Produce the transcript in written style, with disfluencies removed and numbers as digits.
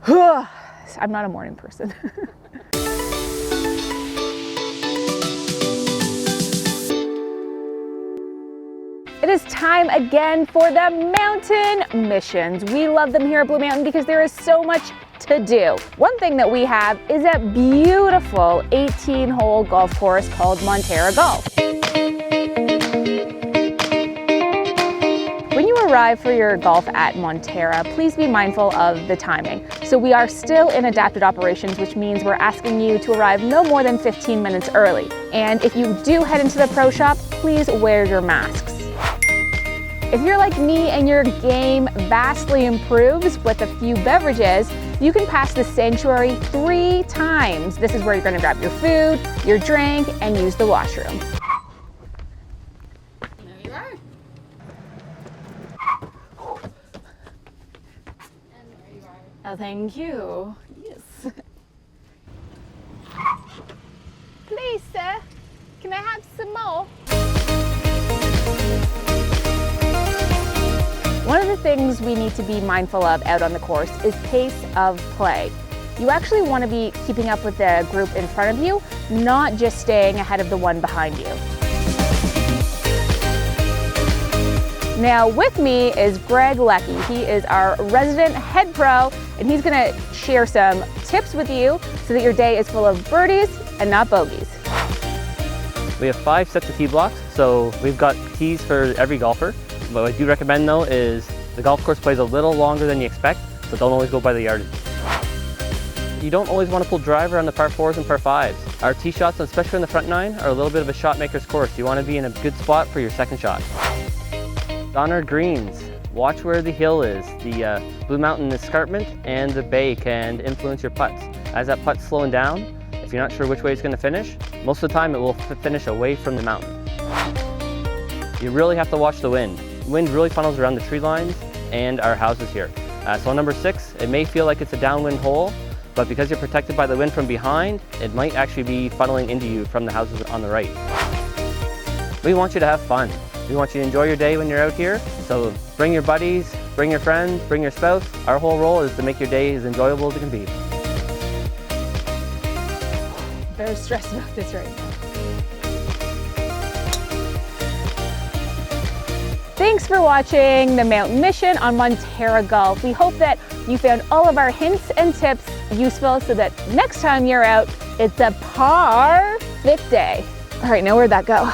I'm not a morning person. It is time again for the mountain missions. We love them here at Blue Mountain because there is so much to do. One thing that we have is a beautiful 18-hole golf course called Monterra Golf. When you arrive for your golf at Monterra, please be mindful of the timing. So we are still in adapted operations, which means we're asking you to arrive no more than 15 minutes early. And if you do head into the pro shop, please wear your masks. If you're like me and your game vastly improves with a few beverages, you can pass the sanctuary 3 times. This is where you're going to grab your food, your drink, and use the washroom. There you are. And there you are. Oh, thank you. Yes. Please, sir, can I have some more? One of the things we need to be mindful of out on the course is pace of play. You actually want to be keeping up with the group in front of you, not just staying ahead of the one behind you. Now with me is Greg Leckie. He is our resident head pro, and he's going to share some tips with you so that your day is full of birdies and not bogeys. We have 5 sets of tee blocks, so we've got tees for every golfer. What I do recommend though is the golf course plays a little longer than you expect, so don't always go by the yardage. You don't always want to pull driver on the par 4s and par 5s. Our tee shots, especially in the front 9, are a little bit of a shot maker's course. You want to be in a good spot for your second shot. On our greens, watch where the hill is. The Blue Mountain escarpment and the bay can influence your putts. As that putt's slowing down, if you're not sure which way it's going to finish, most of the time it will finish away from the mountain. You really have to watch the wind. Wind really funnels around the tree lines and our houses here. So on number 6, it may feel like it's a downwind hole, but because you're protected by the wind from behind, it might actually be funneling into you from the houses on the right. We want you to have fun. We want you to enjoy your day when you're out here. So bring your buddies, bring your friends, bring your spouse. Our whole role is to make your day as enjoyable as it can be. Very stressed about this right now. Thanks for watching the Mountain Mission on Monterra Golf. We hope that you found all of our hints and tips useful so that next time you're out, it's a perfect day. All right, now where'd that go?